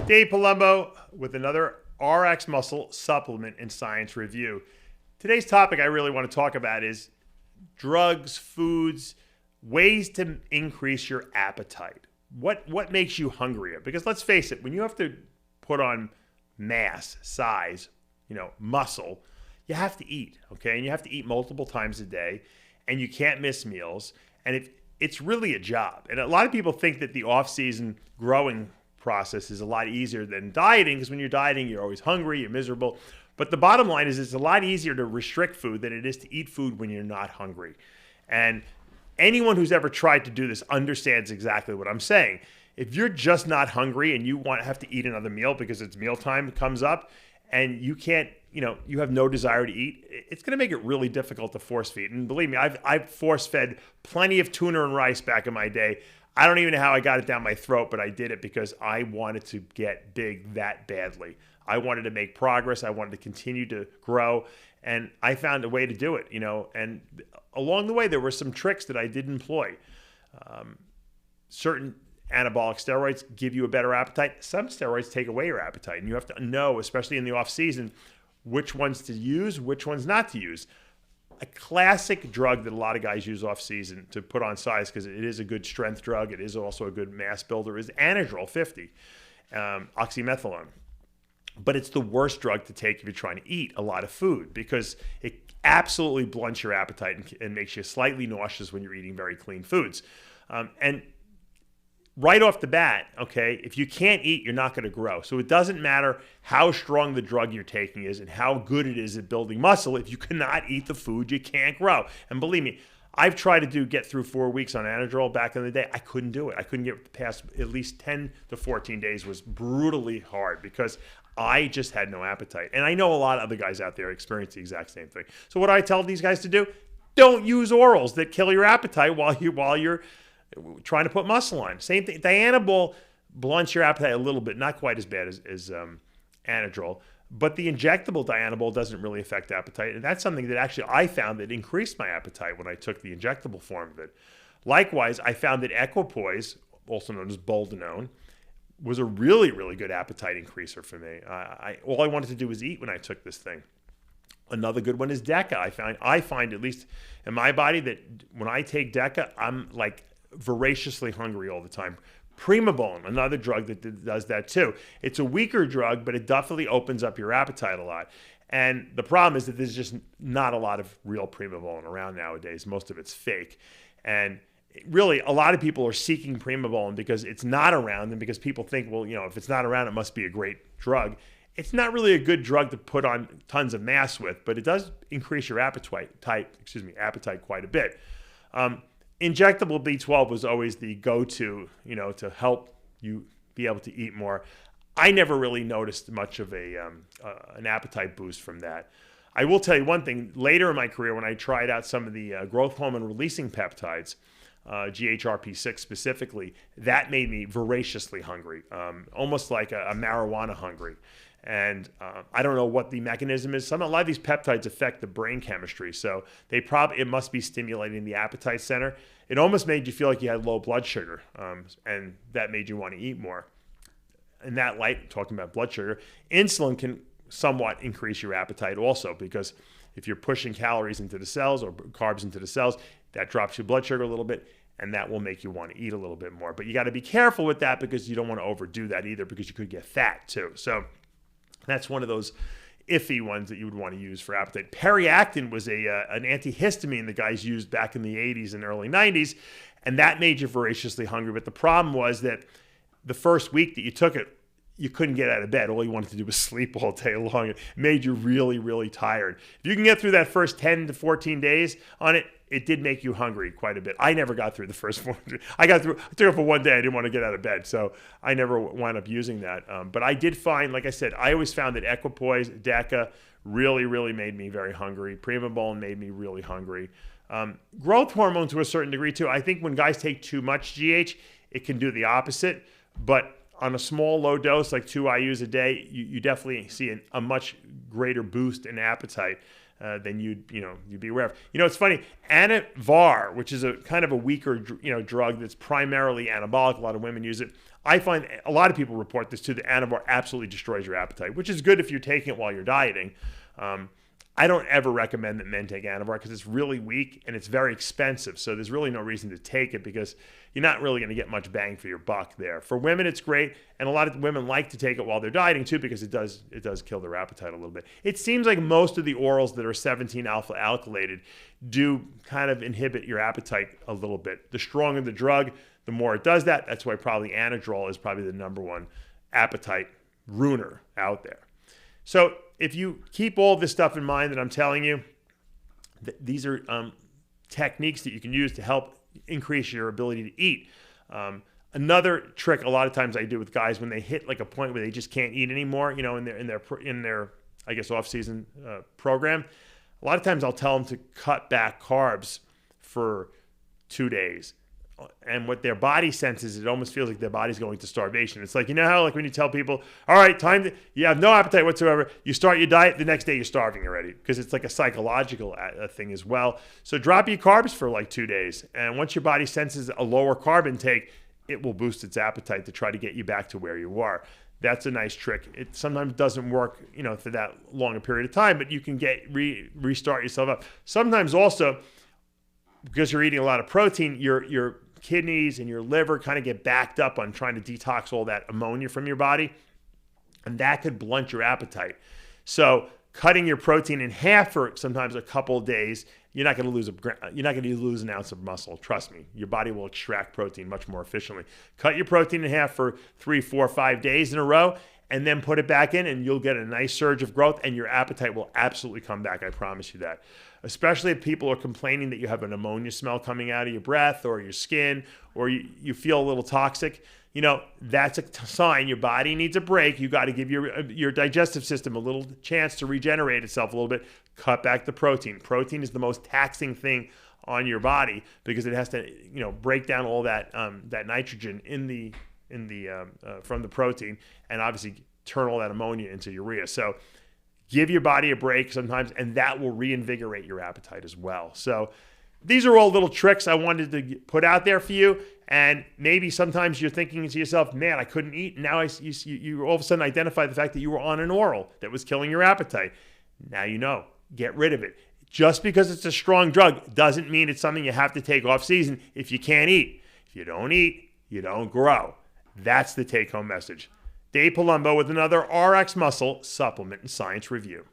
Dave Palumbo with another RX Muscle Supplement and Science Review. Today's topic I really want to talk about is drugs, foods, ways to increase your appetite. What makes you hungrier? Because let's face it, when you have to put on mass, size, muscle, you have to eat, okay? And you have to eat multiple times a day, and you can't miss meals. And it's really a job. And a lot of people think that the off-season growing process is a lot easier than dieting, because when you're dieting, you're always hungry, you're miserable. But the bottom line is it's a lot easier to restrict food than it is to eat food when you're not hungry. And anyone who's ever tried to do this understands exactly what I'm saying. If you're just not hungry and you have to eat another meal because it's mealtime comes up and you can't, you have no desire to eat, it's going to make it really difficult to force feed. And believe me, I've force fed plenty of tuna and rice back in my day. I don't even know how I got it down my throat, but I did it because I wanted to get big that badly. I wanted to make progress. I wanted to continue to grow. And I found a way to do it, and along the way, there were some tricks that I did employ. Certain anabolic steroids give you a better appetite. Some steroids take away your appetite. And you have to know, especially in the off season, which ones to use, which ones not to use. A classic drug that a lot of guys use off season to put on size, because it is a good strength drug, it is also a good mass builder, is Anadrol 50, Oxymethalone. But it's the worst drug to take if you're trying to eat a lot of food, because it absolutely blunts your appetite and makes you slightly nauseous when you're eating very clean foods. And right off the bat, okay, if you can't eat, you're not going to grow. So it doesn't matter how strong the drug you're taking is and how good it is at building muscle. If you cannot eat the food, you can't grow. And believe me, I've tried to get through 4 weeks on Anadrol back in the day. I couldn't do it. I couldn't get past at least 10 to 14 days. Was brutally hard because I just had no appetite. And I know a lot of other guys out there experience the exact same thing. So what do I tell these guys to do? Don't use orals that kill your appetite while you're trying to put muscle on. Same thing. Dianabol blunts your appetite a little bit, not quite as bad as Anadrol. But the injectable Dianabol doesn't really affect appetite. And that's something that actually I found that increased my appetite when I took the injectable form of it. Likewise, I found that Equipoise, also known as Boldenone, was a really, really good appetite increaser for me. All I wanted to do was eat when I took this thing. Another good one is Deca. I find, at least in my body, that when I take Deca, I'm like voraciously hungry all the time. Primobolan, another drug that does that too. It's a weaker drug, but it definitely opens up your appetite a lot. And the problem is that there's just not a lot of real Primobolan around nowadays. Most of it's fake. And really, a lot of people are seeking Primobolan because it's not around, and because people think, well, if it's not around, it must be a great drug. It's not really a good drug to put on tons of mass with, but it does increase your appetite quite a bit. Injectable B12 was always the go-to, to help you be able to eat more. I never really noticed much of an appetite boost from that. I will tell you one thing. Later in my career, when I tried out some of the growth hormone releasing peptides, GHRP6 specifically, that made me voraciously hungry, almost like a marijuana hungry. And I don't know what the mechanism is. A lot of these peptides affect the brain chemistry, so it must be stimulating the appetite center. It almost made you feel like you had low blood sugar, and that made you want to eat more. In that light, talking about blood sugar, insulin can somewhat increase your appetite also, because if you're pushing calories into the cells or carbs into the cells, that drops your blood sugar a little bit, and that will make you want to eat a little bit more. But you got to be careful with that, because you don't want to overdo that either, because you could get fat too. So that's one of those iffy ones that you would want to use for appetite. Periactin was an antihistamine that guys used back in the 80s and early 90s, and that made you voraciously hungry. But the problem was that the first week that you took it, you couldn't get out of bed. All you wanted to do was sleep all day long. It made you really, really tired. If you can get through that first 10 to 14 days on it, it did make you hungry quite a bit. I never got through the first 4. I took it for one day. I didn't want to get out of bed, so I never wound up using that. But I did find, like I said, I always found that Equipoise, Deca really, really made me very hungry. Primobolan made me really hungry. Growth hormone to a certain degree too. I think when guys take too much GH, it can do the opposite. But on a small, low dose, like 2 IUs a day, you definitely see a much greater boost in appetite than you'd be aware of. It's funny. Anadrol, which is a kind of a weaker drug that's primarily anabolic. A lot of women use it. I find a lot of people report this too, that Anadrol absolutely destroys your appetite, which is good if you're taking it while you're dieting. I don't ever recommend that men take Anadrol because it's really weak and it's very expensive. So there's really no reason to take it because you're not really going to get much bang for your buck there. For women, it's great. And a lot of women like to take it while they're dieting too because it does kill their appetite a little bit. It seems like most of the orals that are 17 alpha alkylated do kind of inhibit your appetite a little bit. The stronger the drug, the more it does that. That's why probably Anadrol is probably the number one appetite ruiner out there. So if you keep all this stuff in mind that I'm telling you, these are techniques that you can use to help increase your ability to eat. Another trick a lot of times I do with guys when they hit like a point where they just can't eat anymore, you know, in their I guess off-season program, a lot of times I'll tell them to cut back carbs for 2 days. And what their body senses, it almost feels like their body's going to starvation. It's like, you know how like when you tell people, all right, you have no appetite whatsoever, you start your diet, the next day you're starving already, because it's like a psychological thing as well. So drop your carbs for like 2 days. And once your body senses a lower carb intake, it will boost its appetite to try to get you back to where you are. That's a nice trick. It sometimes doesn't work, you know, for that long a period of time, but you can restart yourself up. Sometimes also, because you're eating a lot of protein, your kidneys and your liver kind of get backed up on trying to detox all that ammonia from your body, and that could blunt your appetite. So cutting your protein in half for sometimes a couple of days, you're not going to lose an ounce of muscle. Trust me, your body will extract protein much more efficiently. Cut your protein in half for 3, 4, 5 days in a row, and then put it back in, and you'll get a nice surge of growth, and your appetite will absolutely come back. I promise you that. Especially if people are complaining that you have an ammonia smell coming out of your breath or your skin, or you feel a little toxic. You know, that's a sign your body needs a break. You got to give your digestive system a little chance to regenerate itself a little bit. Cut back the protein. Protein is the most taxing thing on your body because it has to, you know, break down all that nitrogen from the protein, and obviously turn all that ammonia into urea. So give your body a break sometimes, and that will reinvigorate your appetite as well. So these are all little tricks I wanted to put out there for you. And maybe sometimes you're thinking to yourself, man, I couldn't eat. And now you all of a sudden identify the fact that you were on an oral that was killing your appetite. Now you know. Get rid of it. Just because it's a strong drug doesn't mean it's something you have to take off season if you can't eat. If you don't eat, you don't grow. That's the take-home message. Dave Palumbo with another RX Muscle Supplement and Science Review.